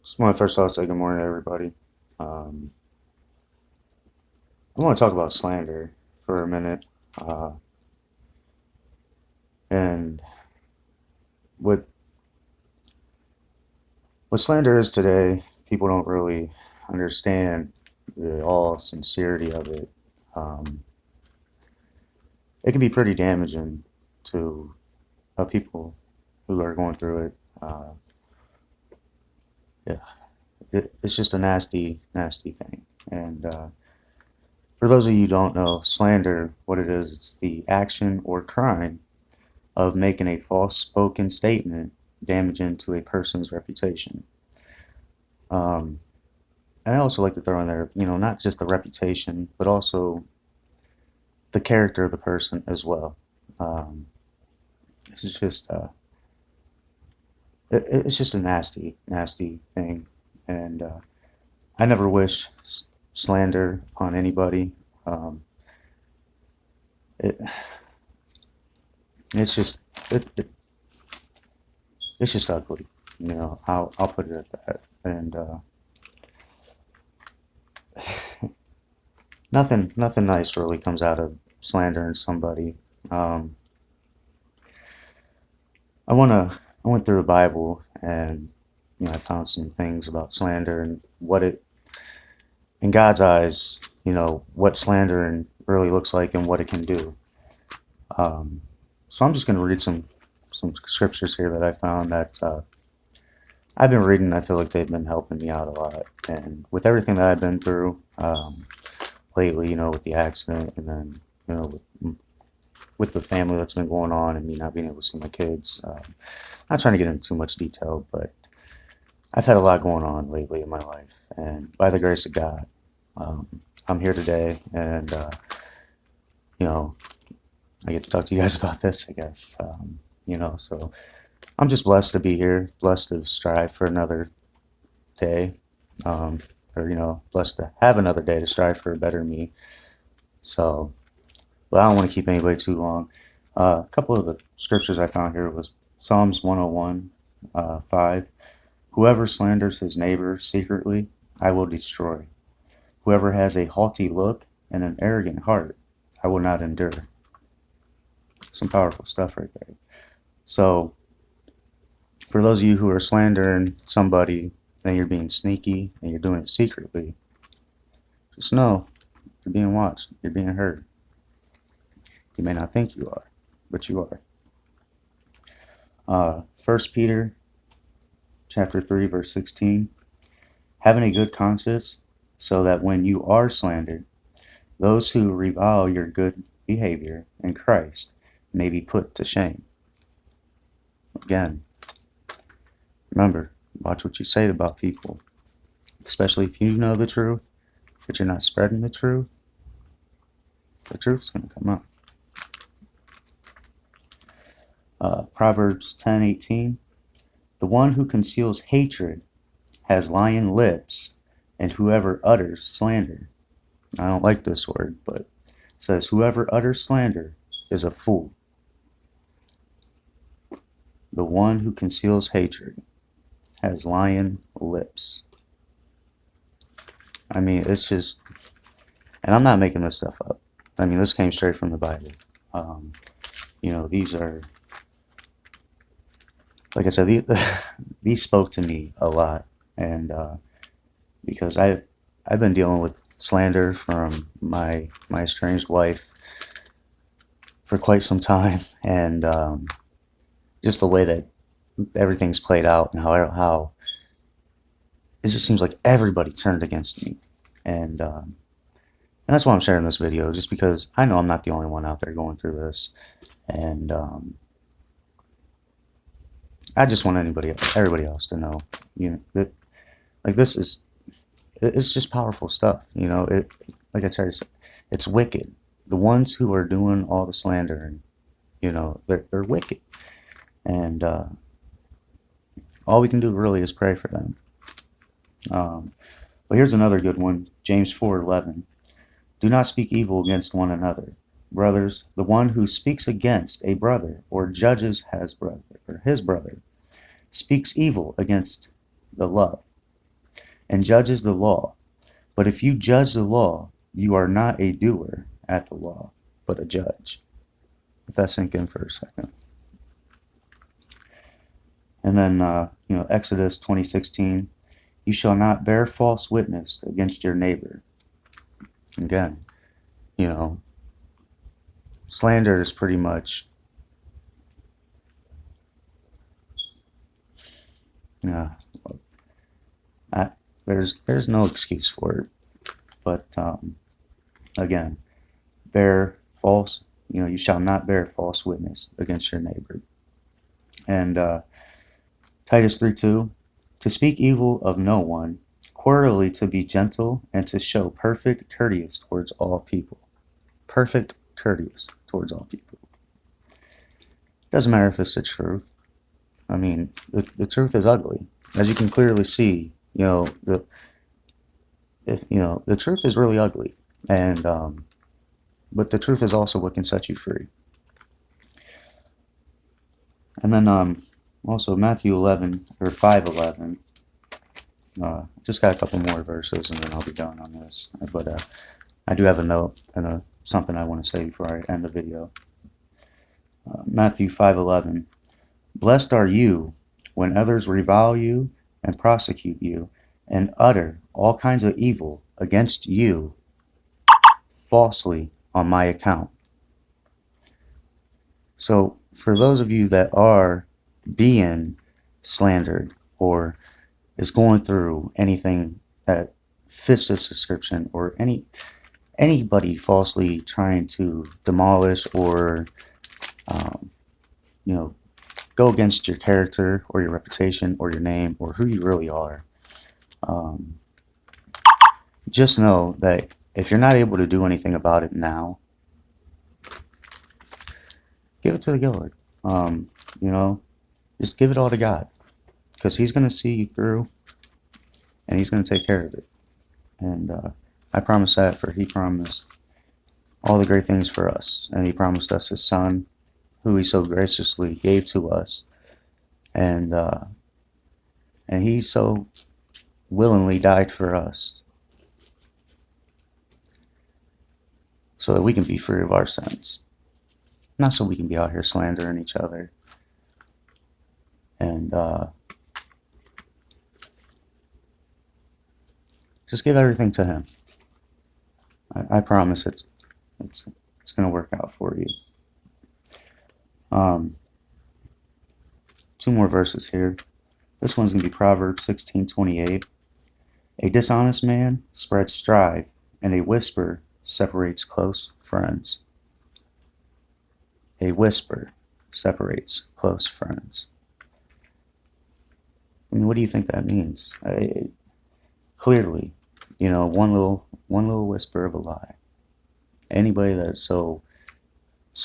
Just want to first off say good morning to everybody. Um, I want to talk about slander for a minute. Uh, and what what slander is today, people don't really understand the all sincerity of it. Um, it can be pretty damaging to people who are going through it. Yeah, it's just a nasty, nasty thing. And for those of you who don't know, slander, what it is, it's the action or crime of making a false spoken statement damaging to a person's reputation. Um, and I also like to throw in there, not just the reputation, but also the character of the person as well. Um, this is just, it's just a nasty, nasty thing. And I never wish slander on anybody. Um, it, it's just, it's just ugly. I'll put it at that. And nothing nice really comes out of slandering somebody. Um, I went through the Bible and I found some things about slander and what it in God's eyes, what slandering really looks like and what it can do. Um, so I'm just going to read some scriptures here that I found that I've been reading. I feel like they've been helping me out a lot, and with everything that I've been through lately, with the accident, and then with the family that's been going on, and me not being able to see my kids. Not trying to get into too much detail, but I've had a lot going on lately in my life, and by the grace of God, I'm here today, and you know, I get to talk to you guys about this, I guess. So I'm just blessed to be here, blessed to strive for another day, um, or blessed to have another day to strive for a better me. So, but I don't want to keep anybody too long. A couple of the scriptures I found here was Psalms 101, 5. Whoever slanders his neighbor secretly, I will destroy. Whoever has a haughty look and an arrogant heart, I will not endure. Some powerful stuff right there. So, for those of you who are slandering somebody and you're being sneaky and you're doing it secretly, just know you're being watched, you're being heard. You may not think you are, but you are. 1 Peter chapter 3, verse 16. Having a good conscience, so that when you are slandered, those who revile your good behavior in Christ may be put to shame. Again, remember, watch what you say about people, especially if you know the truth, but you're not spreading the truth's going to come up. Proverbs 10:18. The one who conceals hatred has lying lips, and whoever utters slander. I don't like this word, but it says whoever utters slander is a fool. The one who conceals hatred has lying lips. I mean, it's just, and I'm not making this stuff up. I mean, this came straight from the Bible. These are, like I said, these spoke to me a lot, and because I've been dealing with slander from my estranged wife for quite some time, and just the way that everything's played out and how it just seems like everybody turned against me, and that's why I'm sharing this video, just because I know I'm not the only one out there going through this, and I just want everybody else to know, that like this is, it's just powerful stuff. Like I tried to say, it's wicked. The ones who are doing all the slandering, they're wicked, and all we can do really is pray for them. But here's another good one, James 4:11. Do not speak evil against one another. Brothers, the one who speaks against a brother or judges his brother speaks evil against the love. and judges the law. But if you judge the law, you are not a doer at the law, but a judge. Let that sink in for a second. And then, Exodus 20:16, you shall not bear false witness against your neighbor. Again, slander is pretty much, there's no excuse for it. But again, you shall not bear false witness against your neighbor. And Titus 3:2, to speak evil of no one, quarterly to be gentle, and to show perfect courteous towards all people. Perfect courteous towards all people. Doesn't matter if it's the truth. I mean, the truth is ugly, as you can clearly see. The truth is really ugly, and but the truth is also what can set you free. And then also Matthew 5:11. Just got a couple more verses, and then I'll be done on this. But I do have a note and something I want to say before I end the video. Matthew 5:11. Blessed are you when others revile you and prosecute you and utter all kinds of evil against you falsely on my account. So for those of you that are being slandered or is going through anything that fits this description, or anybody falsely trying to demolish or go against your character or your reputation or your name or who you really are, just know that if you're not able to do anything about it now, give it to the Lord. Just give it all to God, because He's going to see you through, and He's going to take care of it. And I promise that, for He promised all the great things for us, and He promised us His Son, who He so graciously gave to us, and He so willingly died for us, so that we can be free of our sins, not so we can be out here slandering each other. And just give everything to Him. I promise it's going to work out for you. 2 more verses here. This one's going to be Proverbs 16:28. A dishonest man spreads strife, and a whisper separates close friends. A whisper separates close friends. I mean, what do you think that means? Clearly, one little whisper of a lie. Anybody that's so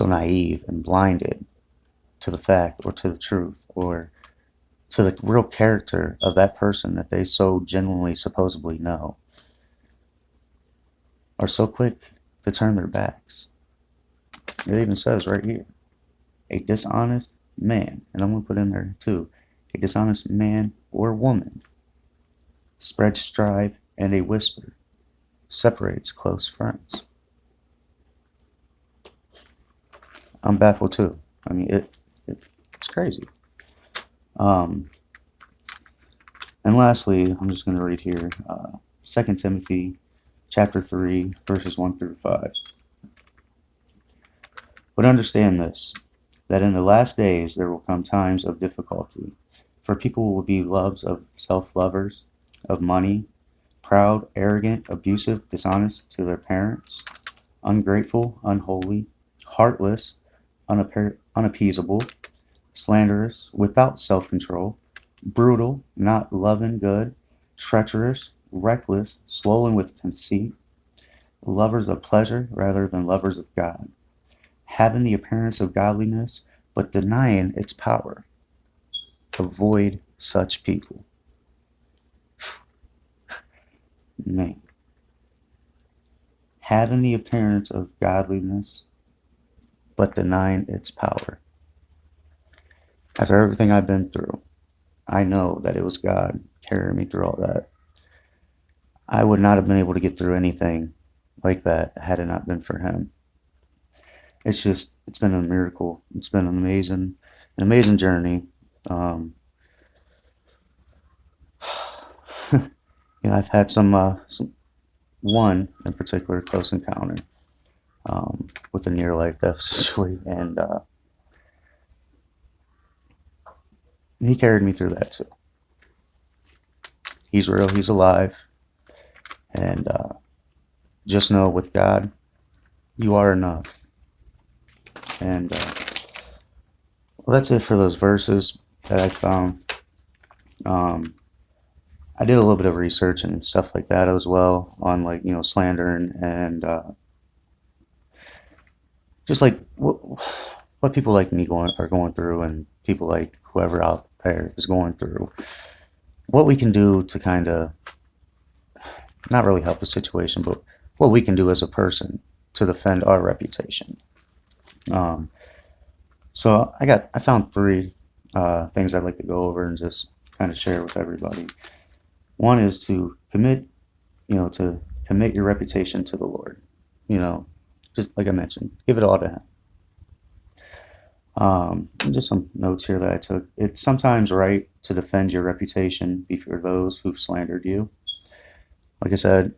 naive and blinded to the fact or to the truth or to the real character of that person that they so genuinely supposedly know are so quick to turn their backs. It even says right here, a dishonest man, and I'm going to put in there too, a dishonest man or woman spreads strife, and a whisper separates close friends. I'm baffled too. I mean, it's crazy. And lastly, I'm just going to read here 2 Timothy chapter 3, verses 1 through 5. But understand this, that in the last days there will come times of difficulty, for people will be self-lovers, of money, proud, arrogant, abusive, dishonest to their parents, ungrateful, unholy, heartless, unappeasable, slanderous, without self-control, brutal, not loving good, treacherous, reckless, swollen with conceit, lovers of pleasure rather than lovers of God, having the appearance of godliness, but denying its power. Avoid such people. Man. Having the appearance of godliness, but denying its power. After everything I've been through, I know that it was God carrying me through all that. I would not have been able to get through anything like that had it not been for him. It's been a miracle. It's been an amazing journey. Um, I've had some one in particular close encounter with a near life death situation, and he carried me through that too. He's real. He's alive, and just know with God, you are enough. And well, that's it for those verses that I found. Um, I did a little bit of research and stuff like that as well on slander and just like what people like me are going through, and people like whoever out there is going through. What we can do to kind of not really help the situation, but what we can do as a person to defend our reputation. So I found three things I'd like to go over and just kind of share with everybody. One is to commit your reputation to the Lord. Just like I mentioned, give it all to Him. And just some notes here that I took. It's sometimes right to defend your reputation before those who've slandered you. Like I said,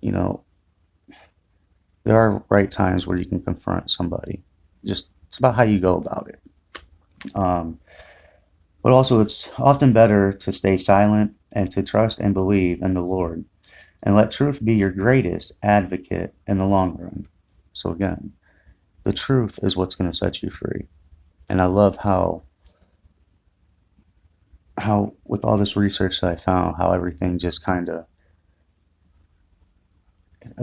there are right times where you can confront somebody. Just it's about how you go about it. But also, it's often better to stay silent and to trust and believe in the Lord, and let truth be your greatest advocate in the long run. So again, the truth is what's going to set you free. And I love how with all this research that I found, how everything just it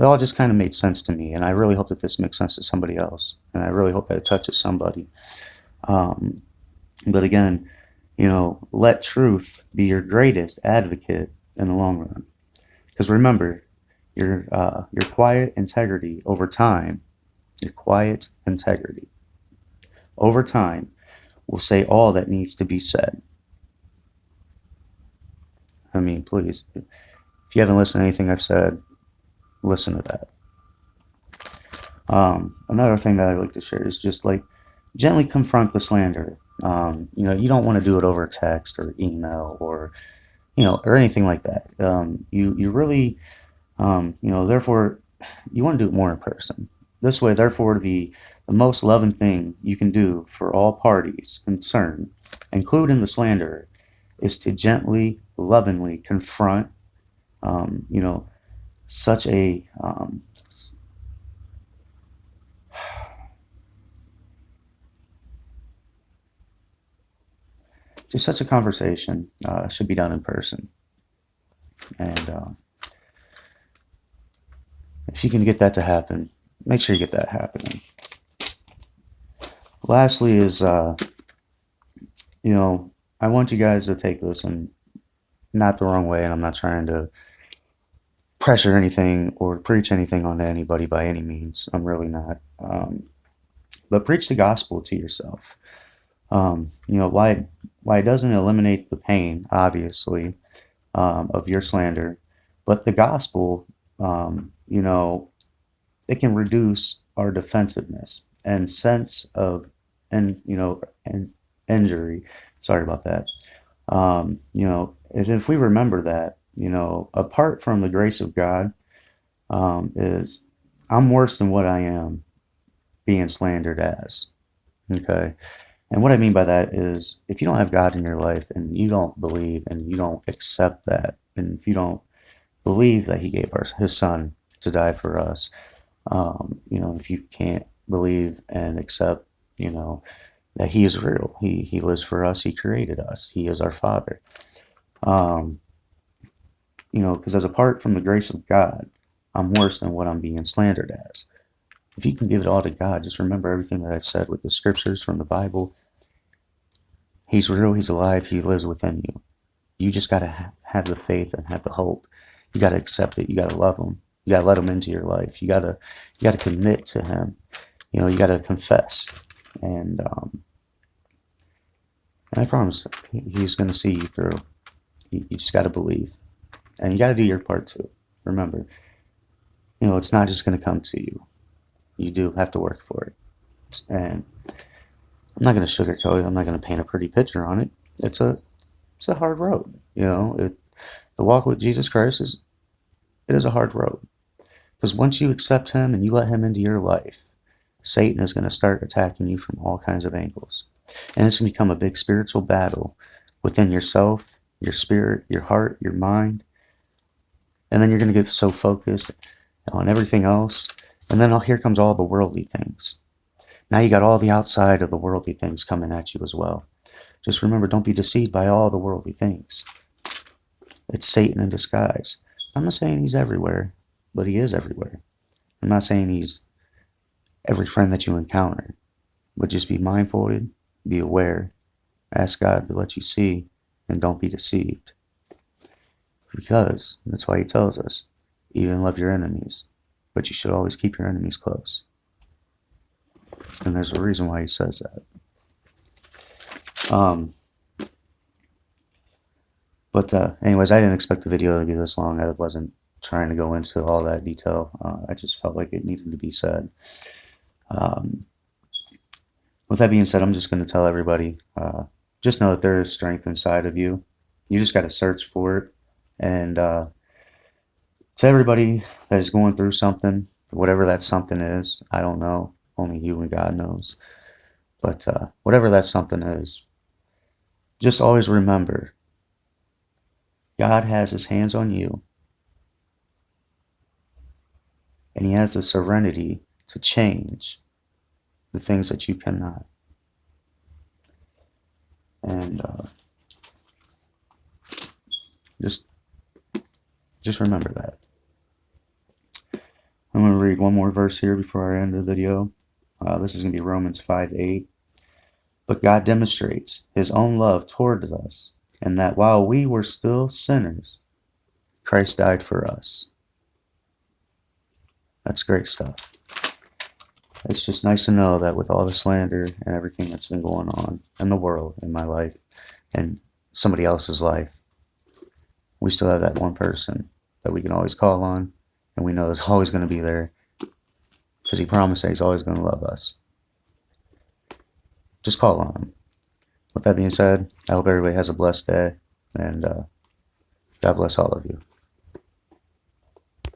all just kind of made sense to me. And I really hope that this makes sense to somebody else. And I really hope that it touches somebody. But again, let truth be your greatest advocate in the long run. Because remember, your quiet integrity over time, will say all that needs to be said. I mean, please, if you haven't listened to anything I've said, listen to that. Another thing that I'd like to share is just like gently confront the slander. You don't want to do it over text or email or anything like that. You really, therefore, you want to do it more in person. This way, therefore, the most loving thing you can do for all parties concerned, including the slanderer, is to gently, lovingly confront, such a just such a conversation should be done in person. And if you can get that to happen, make sure you get that happening. Lastly is, I want you guys to take this and not the wrong way, and I'm not trying to pressure anything or preach anything onto anybody by any means. I'm really not. But preach the gospel to yourself. Why it doesn't eliminate the pain, obviously, of your slander, but the gospel, it can reduce our defensiveness and sense of, and injury. Sorry about that. If we remember that, apart from the grace of God, is I'm worse than what I am being slandered as. Okay. And what I mean by that is if you don't have God in your life and you don't believe and you don't accept that, and if you don't believe that He gave His Son to die for us, if you can't believe and accept, that He is real, He lives for us, He created us, He is our Father. Because as apart from the grace of God, I'm worse than what I'm being slandered as. If you can give it all to God, just remember everything that I've said with the scriptures from the Bible. He's real, He's alive, He lives within you. You just got to have the faith and have the hope. You got to accept it. You got to love Him. You got to let Him into your life. You got to commit to Him. You got to confess. And I promise He's going to see you through. You just got to believe. And you got to do your part too. remember, you know, it's not just going to come to you. You do have to work for it. And I'm not going to sugarcoat it. I'm not going to paint a pretty picture on it. It's a hard road. You know, the walk with Jesus Christ it is a hard road. Because once you accept him and you let him into your life, Satan is going to start attacking you from all kinds of angles. And it's going to become a big spiritual battle within yourself, your spirit, your heart, your mind. And then you're going to get so focused on everything else. And then here comes all the worldly things. Now you got all the outside of the worldly things coming at you as well. Just remember, don't be deceived by all the worldly things. It's Satan in disguise. I'm not saying he's everywhere, but he is everywhere. I'm not saying he's every friend that you encounter, but just be mindful, be aware, ask God to let you see, and don't be deceived. Because that's why he tells us, even love your enemies, but you should always keep your enemies close. And there's a reason why he says that. Anyways, I didn't expect the video to be this long. I wasn't trying to go into all that detail. I just felt like it needed to be said. With that being said, I'm just going to tell everybody, just know that there is strength inside of you. You just got to search for it. And to everybody that is going through something, whatever that something is, I don't know. Only you and God knows. But whatever that something is, just always remember, God has his hands on you. And he has the serenity to change the things that you cannot. And just remember that. I'm going to read one more verse here before I end the video. This is going to be Romans 5:8. But God demonstrates his own love towards us, and that while we were still sinners, Christ died for us. That's great stuff. It's just nice to know that with all the slander and everything that's been going on in the world, in my life, and somebody else's life, we still have that one person that we can always call on, and we know is always going to be there, because he promised that he's always going to love us. Just call on him. With that being said, I hope everybody has a blessed day, and God bless all of you.